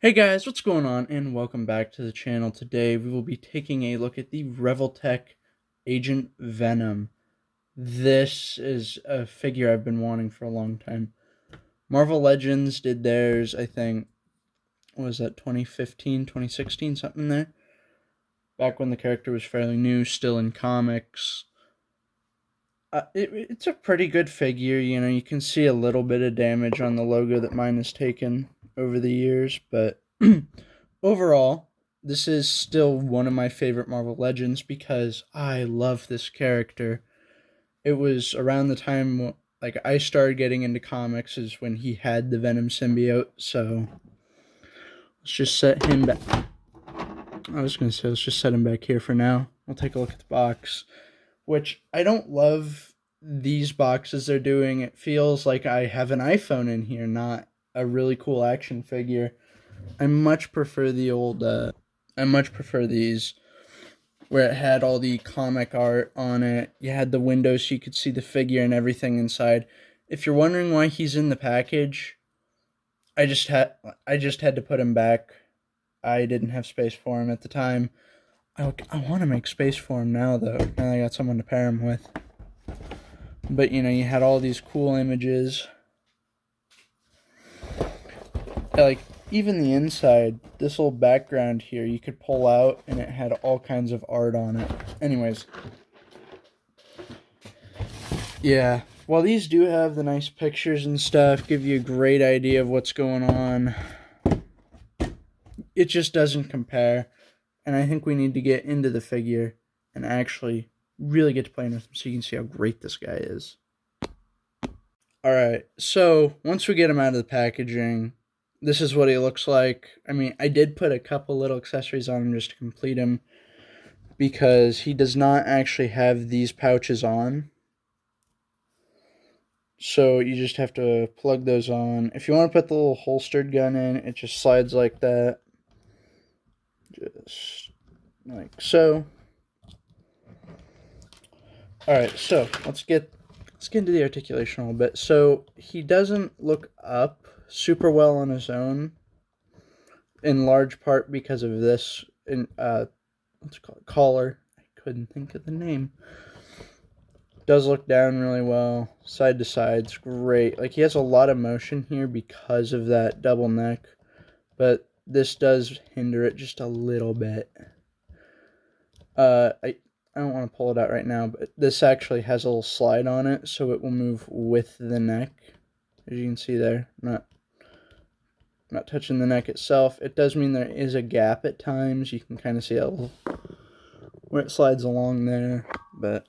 Hey guys, what's going on? And welcome back to the channel. Today we will be taking a look at the Revoltech Agent Venom. This is a figure I've been wanting for a long time. Marvel Legends did theirs, I think, what was that, 2015, 2016, something there? Back when the character was fairly new, still in comics. It's a pretty good figure, you can see a little bit of damage on the logo that mine has taken over the years, but overall, this is still one of my favorite Marvel Legends because I love this character. It was around the time I started getting into comics is when he had the Venom symbiote, so let's just set him back. I was going to say let's just set him back here for now. We'll take a look at the box, which I don't love these boxes they're doing. It feels like I have an iPhone in here, not a really cool action figure. I much prefer these where it had all the comic art on it. You had the windows so you could see the figure and everything inside. If you're wondering why he's in the package, I just had to put him back. I didn't have space for him at the time. I want to make space for him now, though. Now I got someone to pair him with. But, you had all these cool images. Even the inside, this little background here, you could pull out, and it had all kinds of art on it. Anyways. Yeah. While these do have the nice pictures and stuff, give you a great idea of what's going on, it just doesn't compare. And I think we need to get into the figure and actually really get to playing with him so you can see how great this guy is. Alright, so once we get him out of the packaging, this is what he looks like. I mean, I did put a couple little accessories on him just to complete him because he does not actually have these pouches on. So you just have to plug those on. If you want to put the little holstered gun in, it just slides like that. Just like so. Alright, so let's get into the articulation a little bit. So he doesn't look up super well on his own, in large part because of this let's call it collar. I couldn't think of the name. Does look down really well, side to side. It's great. Like, he has a lot of motion here because of that double neck, but this does hinder it just a little bit. I don't want to pull it out right now, but this actually has a little slide on it, so it will move with the neck. As you can see there, not touching the neck itself. It does mean there is a gap at times. You can kind of see a little where it slides along there, but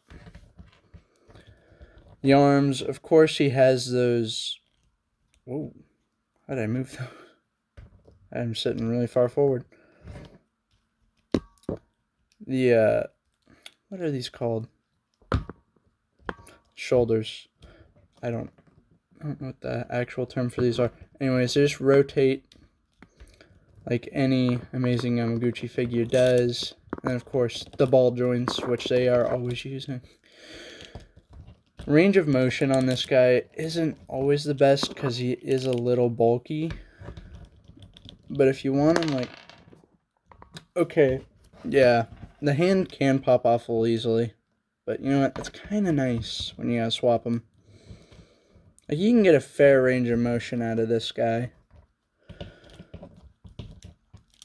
the arms, of course, he has those. Whoa, how did I move those? I'm sitting really far forward. The what are these called? Shoulders. I don't know what the actual term for these are. Anyways, they just rotate like any Amazing Yamaguchi figure does. And of course, the ball joints, which they are always using. Range of motion on this guy isn't always the best because he is a little bulky. But if you want him, okay, yeah, the hand can pop off a little easily. But you know what? It's kind of nice when you gotta swap them. Like, you can get a fair range of motion out of this guy.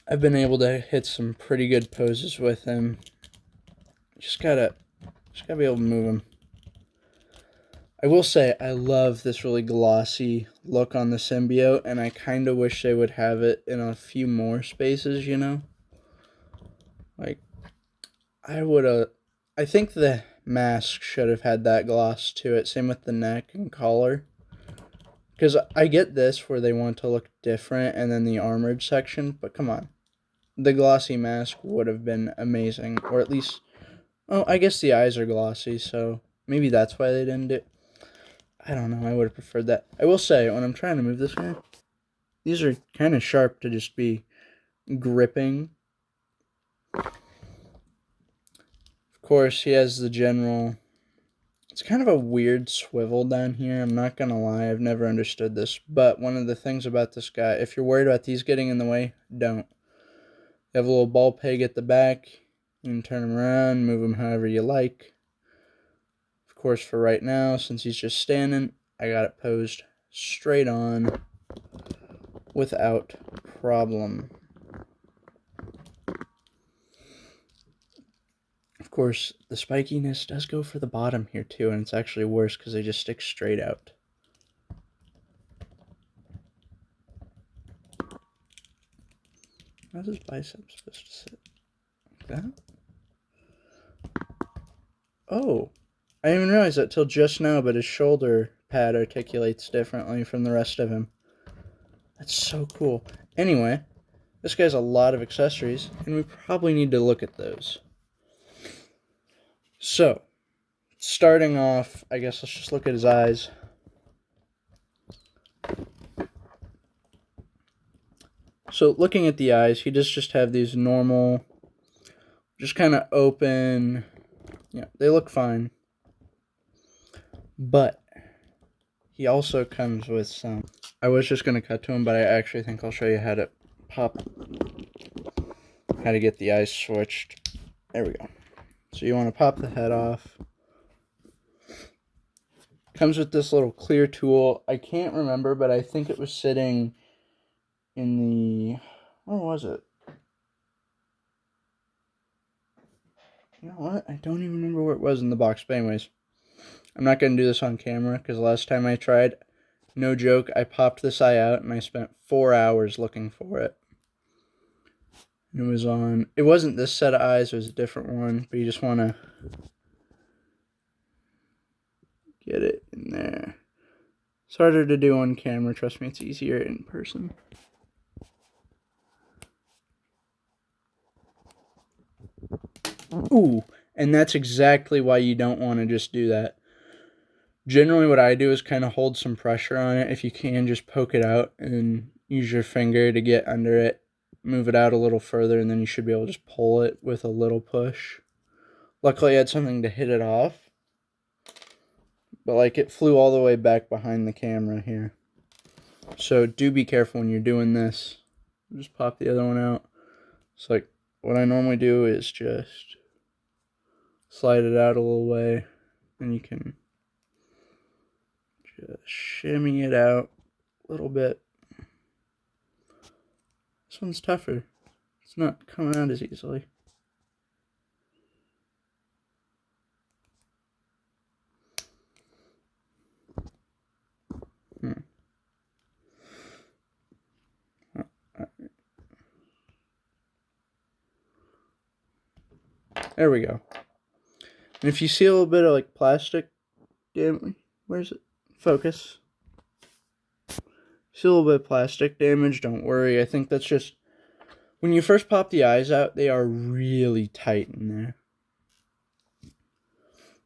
I've been able to hit some pretty good poses with him. Just gotta be able to move him. I will say, I love this really glossy look on the symbiote, and I kind of wish they would have it in a few more spaces, Like, I think the mask should have had that gloss to it. Same with the neck and collar. Because I get this where they want to look different and then the armored section, but come on. The glossy mask would have been amazing. Or at least, I guess the eyes are glossy, so maybe that's why they didn't do it. I don't know, I would have preferred that. I will say, when I'm trying to move this guy, these are kind of sharp to just be gripping. Of course, he has the general It's kind of a weird swivel down here. I'm not going to lie. I've never understood this. But one of the things about this guy, if you're worried about these getting in the way, don't. You have a little ball peg at the back. You can turn him around, move him however you like. Of course, for right now, since he's just standing, I got it posed straight on without problem. Of course, the spikiness does go for the bottom here too, and it's actually worse because they just stick straight out. How's his bicep supposed to sit? Like that? Oh, I didn't even realize that till just now, but his shoulder pad articulates differently from the rest of him. That's so cool. Anyway, this guy has a lot of accessories, and we probably need to look at those. So, starting off, I guess let's just look at his eyes. So, looking at the eyes, he does just have these normal, just kind of open, yeah, they look fine. But he also comes with some, I was just going to cut to him, but I actually think I'll show you how to get the eyes switched. There we go. So you want to pop the head off. Comes with this little clear tool. I can't remember, but I think it was sitting in the, where was it? You know what? I don't even remember where it was in the box. But anyways, I'm not going to do this on camera because the last time I tried, no joke, I popped this eye out and I spent 4 hours looking for it. It was on, it wasn't this set of eyes, it was a different one, but you just want to get it in there. It's harder to do on camera, trust me, it's easier in person. Ooh, and that's exactly why you don't want to just do that. Generally what I do is kind of hold some pressure on it. If you can, just poke it out and use your finger to get under it. Move it out a little further, and then you should be able to just pull it with a little push. Luckily, I had something to hit it off. But, like, it flew all the way back behind the camera here. So, do be careful when you're doing this. Just pop the other one out. It's like, what I normally do is just slide it out a little way, and you can just shimmy it out a little bit. This one's tougher. It's not coming out as easily. There we go. And if you see a little bit of like plastic, where's it? Focus. See a little bit of plastic damage, don't worry. I think that's just, when you first pop the eyes out, they are really tight in there.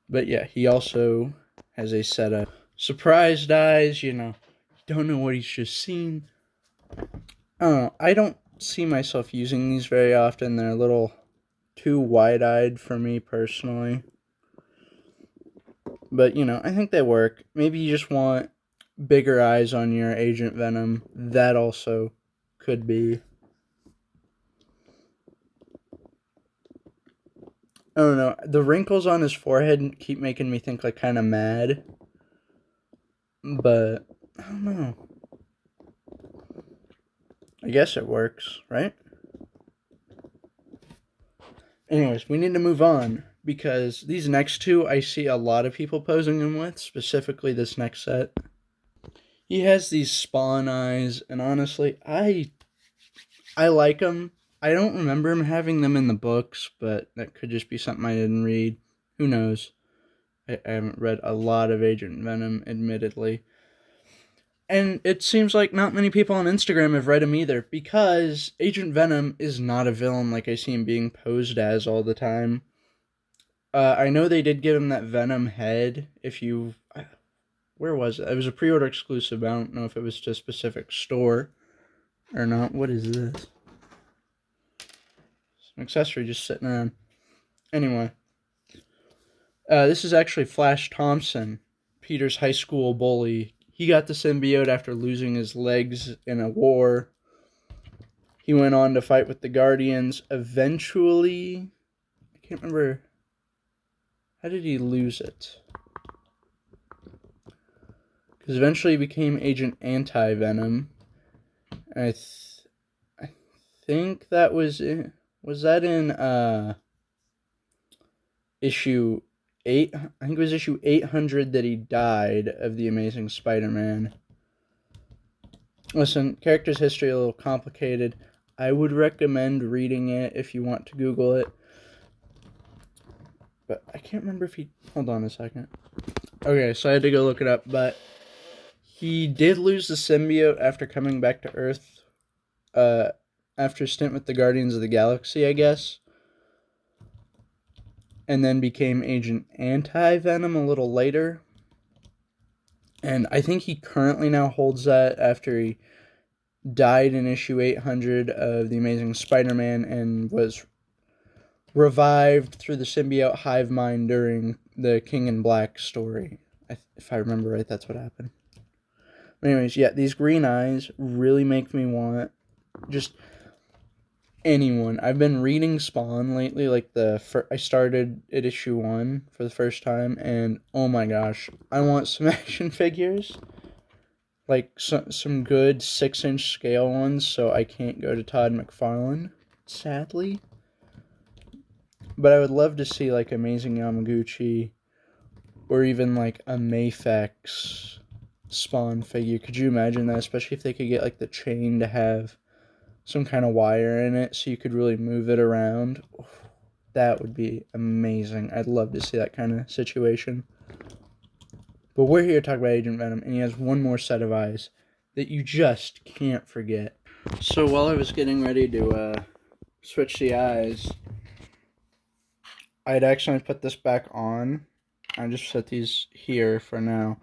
But yeah, he also has a set of surprised eyes, you know. Don't know what he's just seen. I don't know. I don't see myself using these very often. They're a little too wide-eyed for me personally. But, you know, I think they work. Maybe you just want bigger eyes on your Agent Venom. That also could be. I don't know. The wrinkles on his forehead keep making me think, like, kind of mad. But, I don't know. I guess it works, right? Anyways, we need to move on, because these next two I see a lot of people posing him with, specifically this next set. He has these spawn eyes, and honestly, I like them. I don't remember him having them in the books, but that could just be something I didn't read. Who knows? I haven't read a lot of Agent Venom, admittedly. And it seems like not many people on Instagram have read him either, because Agent Venom is not a villain like I see him being posed as all the time. I know they did give him that Venom head. Where was it? It was a pre-order exclusive. I don't know if it was to a specific store or not. What is this? An accessory just sitting around. Anyway. This is actually Flash Thompson, Peter's high school bully. He got the symbiote after losing his legs in a war. He went on to fight with the Guardians. Eventually, I can't remember. How did he lose it? Because eventually he became Agent Anti-Venom. I think that was in... Was that in issue 8? I think it was issue 800 that he died of the Amazing Spider-Man. Listen, character's history a little complicated. I would recommend reading it if you want to Google it. But I can't remember if he... Hold on a second. Okay, so I had to go look it up, but he did lose the symbiote after coming back to Earth, after a stint with the Guardians of the Galaxy, I guess. And then became Agent Anti-Venom a little later. And I think he currently now holds that after he died in issue 800 of The Amazing Spider-Man and was revived through the symbiote hive mind during the King in Black story. If I remember right, that's what happened. But anyways, yeah, these green eyes really make me want just anyone. I've been reading Spawn lately, like I started at issue 1 for the first time, and oh my gosh, I want some action figures. Like some good 6-inch scale ones, so I can't go to Todd McFarlane, sadly. But I would love to see like Amazing Yamaguchi, or even like a Mayfex Spawn figure. Could you imagine that? Especially if they could get like the chain to have some kind of wire in it so you could really move it around. That would be amazing. I'd love to see that kind of situation. But we're here to talk about Agent Venom, and he has one more set of eyes that you just can't forget. So while I was getting ready to switch the eyes, I'd accidentally put this back on. I just set these here for now.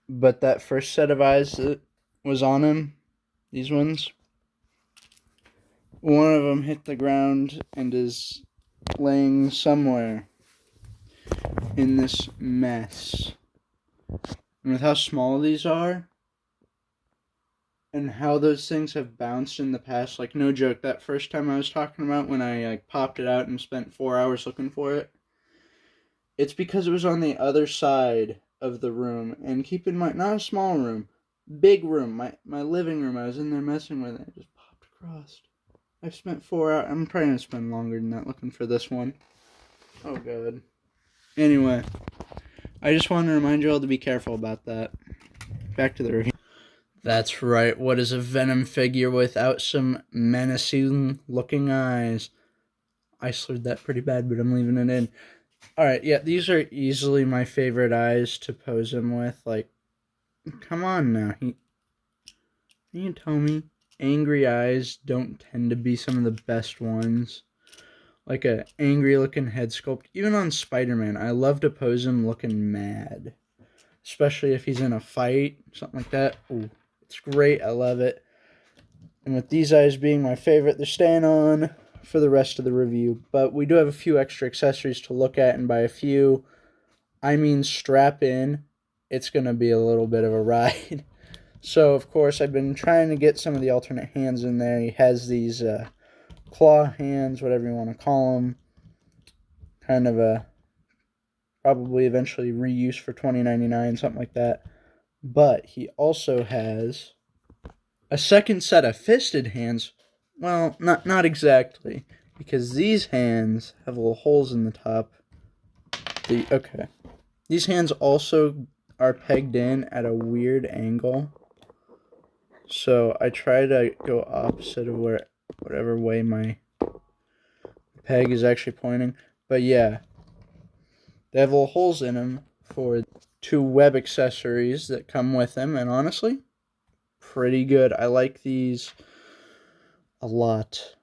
But that first set of eyes that was on him, these ones, one of them hit the ground and is laying somewhere in this mess. And with how small these are, and how those things have bounced in the past, like no joke, that first time I was talking about when I like popped it out and spent 4 hours looking for it, it's because it was on the other side of the room. And keep in mind, not a small room, big room, my living room. I was in there messing with it. It just popped across. I've spent 4 hours. I'm probably going to spend longer than that looking for this one. Oh, God. Anyway, I just want to remind you all to be careful about that. Back to the review. That's right. What is a Venom figure without some menacing-looking eyes? I slurred that pretty bad, but I'm leaving it in. Alright, yeah, these are easily my favorite eyes to pose him with. Like, come on now. You tell me angry eyes don't tend to be some of the best ones. Like a angry looking head sculpt. Even on Spider-Man, I love to pose him looking mad. Especially if he's in a fight, something like that. Ooh, it's great. I love it. And with these eyes being my favorite, they're staying on for the rest of the review. But we do have a few extra accessories to look at, and by a few, I mean strap in. It's going to be a little bit of a ride. So, of course, I've been trying to get some of the alternate hands in there. He has these claw hands, whatever you want to call them. Kind of a probably eventually reuse for $20.99, something like that. But he also has a second set of fisted hands. Well, not exactly, because these hands have little holes in the top. Okay. These hands also are pegged in at a weird angle. So I try to go opposite of whatever way my peg is actually pointing. But yeah, they have little holes in them for 2 web accessories that come with them. And honestly, pretty good. I like these a lot.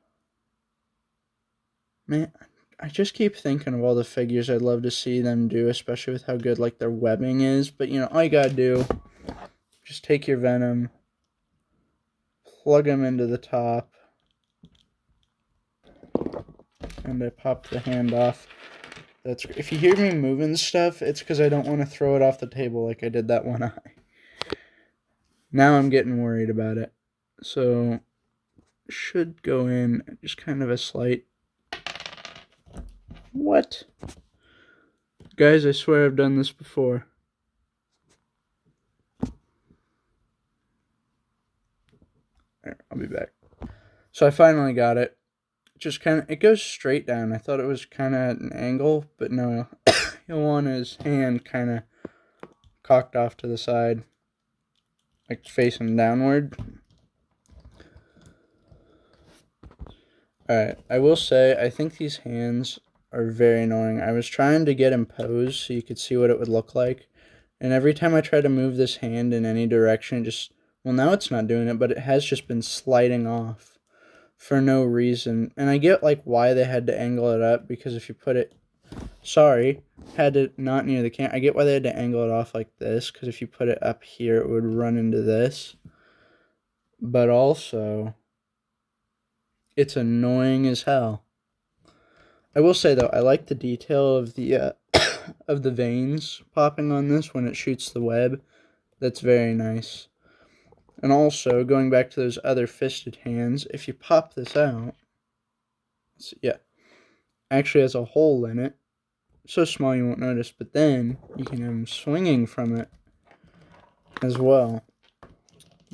Man, I just keep thinking of all the figures I'd love to see them do, especially with how good like their webbing is. But you know, all you gotta do, just take your Venom, plug them into the top, and I pop the hand off. That's if you hear me moving stuff, it's because I don't want to throw it off the table like I did that one eye. Now I'm getting worried about it. So, should go in just kind of a slight... What? Guys, I swear I've done this before. There, I'll be back. So I finally got it. Just kind of, it goes straight down. I thought it was kind of at an angle, but no. He'll want his hand kind of cocked off to the side, like facing downward. Alright, I will say, I think these hands are very annoying. I was trying to get him posed so you could see what it would look like. And every time I try to move this hand in any direction, it just, well, now it's not doing it, but it has just been sliding off for no reason. And I get like why they had to angle it up, because if you put it, had it not near the can, I get why they had to angle it off like this, because if you put it up here, it would run into this. But also, it's annoying as hell. I will say though, I like the detail of the of the veins popping on this when it shoots the web. That's very nice. And also, going back to those other fisted hands, if you pop this out, yeah, actually has a hole in it. So small you won't notice, but then you can have him swinging from it as well.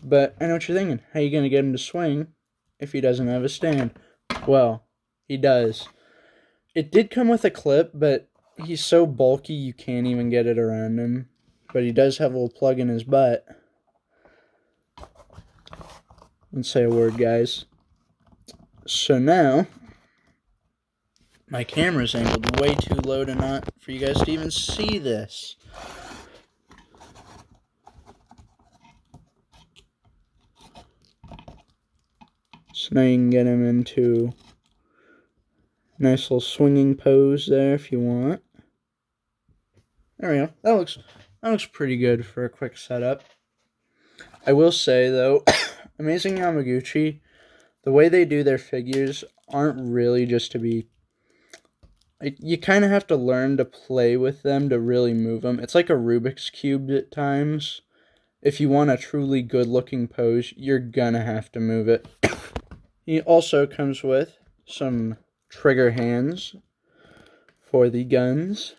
But I know what you're thinking. How are you going to get him to swing if he doesn't have a stand? Well, he does. It did come with a clip, but he's so bulky you can't even get it around him. But he does have a little plug in his butt. Let's say a word, guys. So now, my camera's angled way too low to not for you guys to even see this. So now you can get him into a nice little swinging pose there if you want. There we go. That looks pretty good for a quick setup. I will say though, Amazing Yamaguchi, the way they do their figures aren't really just to be... you kind of have to learn to play with them to really move them. It's like a Rubik's Cube at times. If you want a truly good-looking pose, you're gonna have to move it. He also comes with some trigger hands for the guns.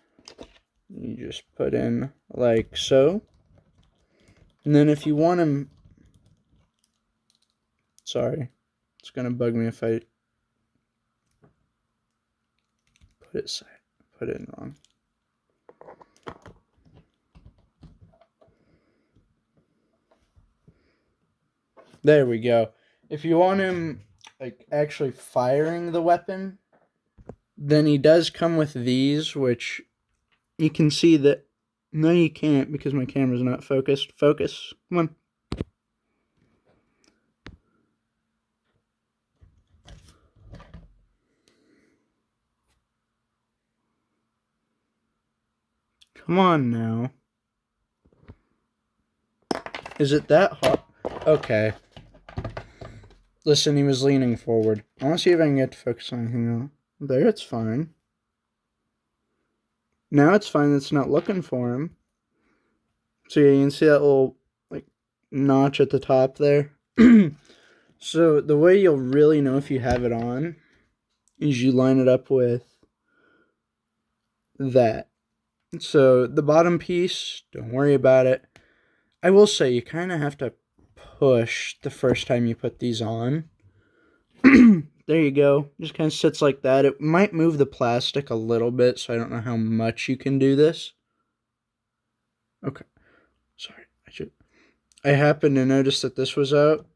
You just put in like so. And then if you want them... Sorry, it's gonna bug me if I put it in wrong. There we go. If you want him like actually firing the weapon, then he does come with these, which you can see that... No, you can't because my camera's not focused. Focus. Come on. Come on now. Is it that hot? Okay. Listen, he was leaning forward. I want to see if I can get to focus on anything else. There, it's fine. Now it's fine. It's not looking for him. So yeah, you can see that little like notch at the top there. So the way you'll really know if you have it on is you line it up with that. So the bottom piece, don't worry about it. I will say you kind of have to push the first time you put these on. There you go. Just kind of sits like that. It might move the plastic a little bit, so I don't know how much you can do this. Okay. Sorry. I happened to notice that this was out,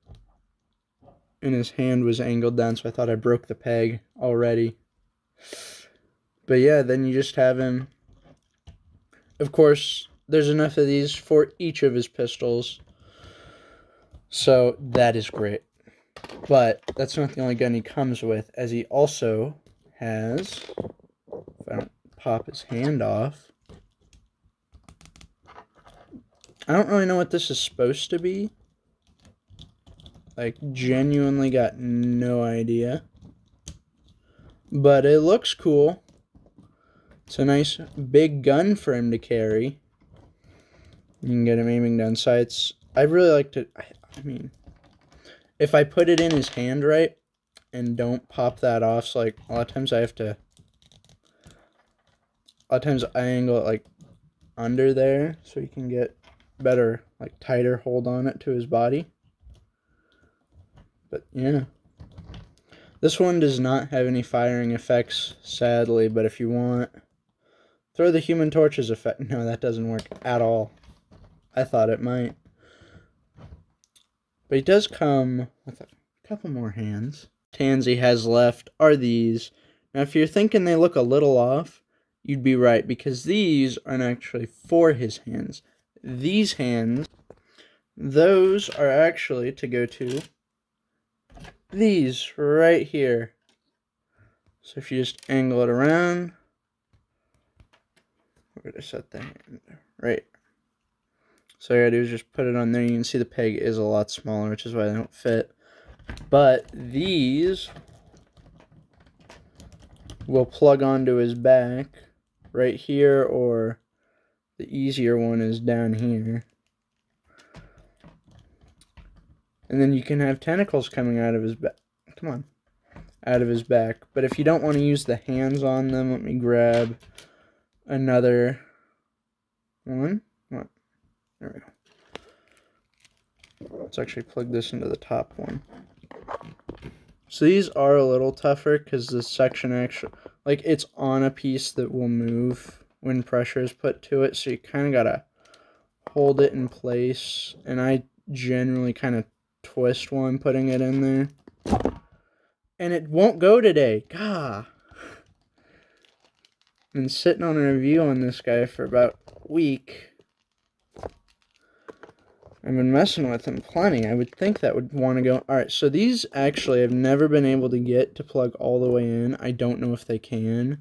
and his hand was angled down, so I thought I broke the peg already. But yeah, then you just have him. Of course, there's enough of these for each of his pistols, so that is great. But that's not the only gun he comes with, as he also has, if I don't pop his hand off, I don't really know what this is supposed to be. Like, genuinely got no idea. But it looks cool. It's a nice big gun for him to carry. You can get him aiming down sights. I really like to, I mean, if I put it in his hand right and don't pop that off, so like a lot of times I angle it like under there so he can get better, like tighter hold on it to his body. But yeah. This one does not have any firing effects, sadly, but if you want, throw the Human Torch's effect. No, that doesn't work at all. I thought it might. But he does come with a couple more hands. Hands he has left are these. Now, if you're thinking they look a little off, you'd be right, because these aren't actually for his hands. These hands, those are actually to go to these right here. So if you just angle it around, where did I set the hand? Right. So all I gotta do is just put it on there. You can see the peg is a lot smaller, which is why they don't fit. But these will plug onto his back right here, or the easier one is down here. And then you can have tentacles coming out of his back. Come on. Out of his back. But if you don't want to use the hands on them, let me grab another one. There we go. Let's actually plug this into the top one. So these are a little tougher because this section actually, like, it's on a piece that will move when pressure is put to it. So you kind of got to hold it in place. And I generally kind of twist while I'm putting it in there. And it won't go today. Gah. Been sitting on a review on this guy for about a week. I've been messing with him plenty. I would think that would want to go. Alright, so these actually I've never been able to get to plug all the way in. I don't know if they can.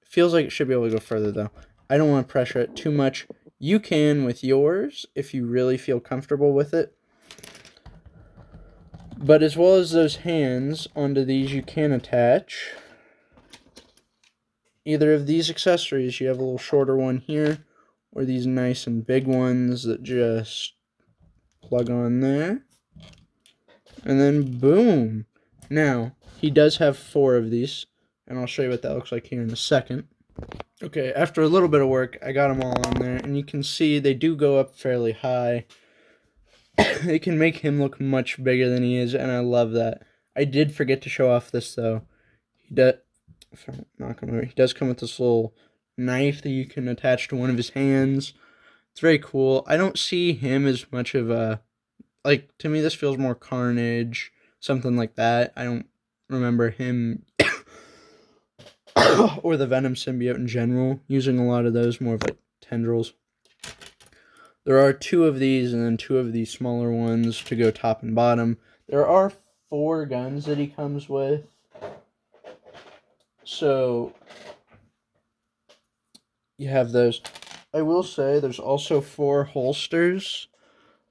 Feels like it should be able to go further though. I don't want to pressure it too much. You can with yours if you really feel comfortable with it. But as well as those hands onto these, you can attach either of these accessories. You have a little shorter one here, or these nice and big ones that just plug on there. And then boom. Now, he does have 4 of these, and I'll show you what that looks like here in a second. Okay, after a little bit of work, I got them all on there, and you can see they do go up fairly high. They can make him look much bigger than he is, and I love that. I did forget to show off this, though. He does come with this little knife that you can attach to one of his hands. It's very cool. I don't see him as much of a, like, to me this feels more Carnage, something like that. I don't remember him or the Venom symbiote in general using a lot of those, more of like tendrils. There are 2 of these and then 2 of these smaller ones to go top and bottom. There are 4 guns that he comes with. So you have those. I will say there's also 4 holsters,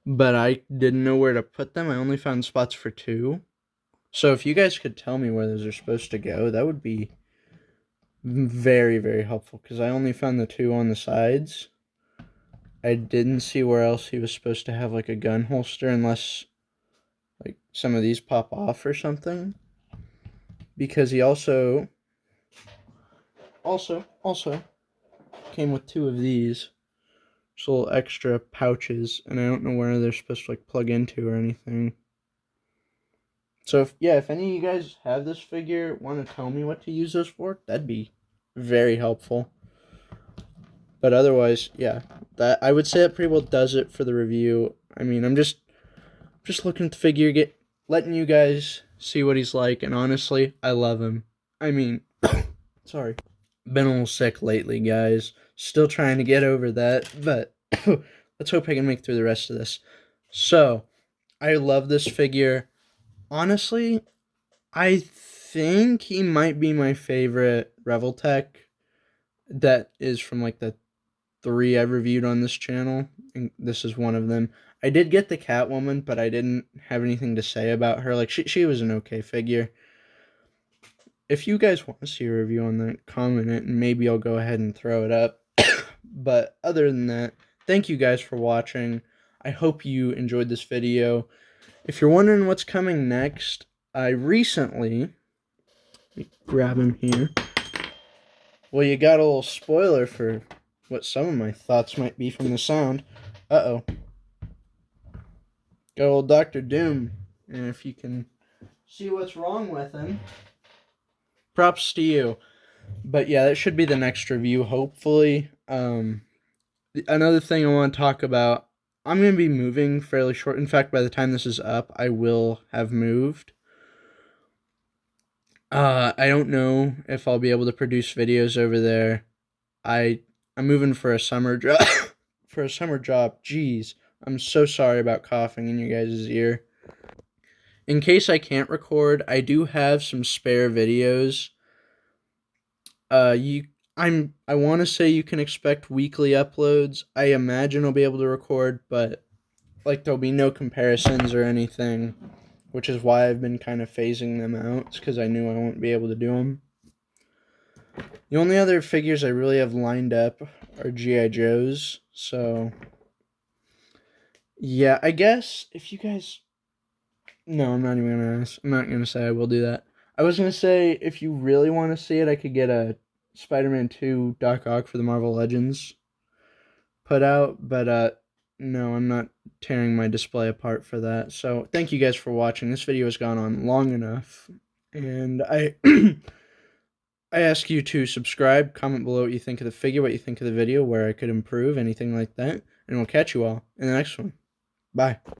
but I didn't know where to put them. I only found spots for 2. So if you guys could tell me where those are supposed to go, that would be very, very helpful, because I only found the 2 on the sides. I didn't see where else he was supposed to have like a gun holster, unless like some of these pop off or something. Because he also came with 2 of these. Just little extra pouches, and I don't know where they're supposed to like plug into or anything. So if any of you guys have this figure, want to tell me what to use those for, that'd be very helpful. But otherwise, yeah, that I would say that pretty well does it for the review. I mean, I'm just looking at the figure, letting you guys see what he's like, and honestly, I love him. I mean, sorry, been a little sick lately, guys. Still trying to get over that, but let's hope I can make it through the rest of this. So, I love this figure. Honestly, I think he might be my favorite Revoltech. That is from like the 3 I've reviewed on this channel, and this is one of them. I did get the Catwoman, but I didn't have anything to say about her. Like, she was an okay figure. if you guys want to see a review on that, comment it, and maybe I'll go ahead and throw it up. But other than that, thank you guys for watching. I hope you enjoyed this video. If you're wondering what's coming next, I recently... Let me grab him here. Well, you got a little spoiler for what some of my thoughts might be from the sound. Uh-oh. Got old Dr. Doom. And if you can see what's wrong with him, props to you. But yeah, that should be the next review, hopefully. Another thing I want to talk about, I'm going to be moving fairly short. In fact, by the time this is up, I will have moved. I don't know if I'll be able to produce videos over there. I'm moving for a summer job. For a summer job. Jeez, I'm so sorry about coughing in your guys' ear. In case I can't record, I do have some spare videos. I want to say you can expect weekly uploads. I imagine I'll be able to record, but like there'll be no comparisons or anything, which is why I've been kind of phasing them out. It's because I knew I won't be able to do them. The only other figures I really have lined up are G.I. Joes, so yeah, I guess if you guys... No, I'm not even going to ask. I'm not going to say I will do that. I was going to say, if you really want to see it, I could get a Spider-Man 2 Doc Ock for the Marvel Legends put out, but no, I'm not tearing my display apart for that. So thank you guys for watching. This video has gone on long enough, and I I ask you to subscribe, comment below what you think of the figure, what you think of the video, where I could improve, anything like that, and we'll catch you all in the next one. Bye.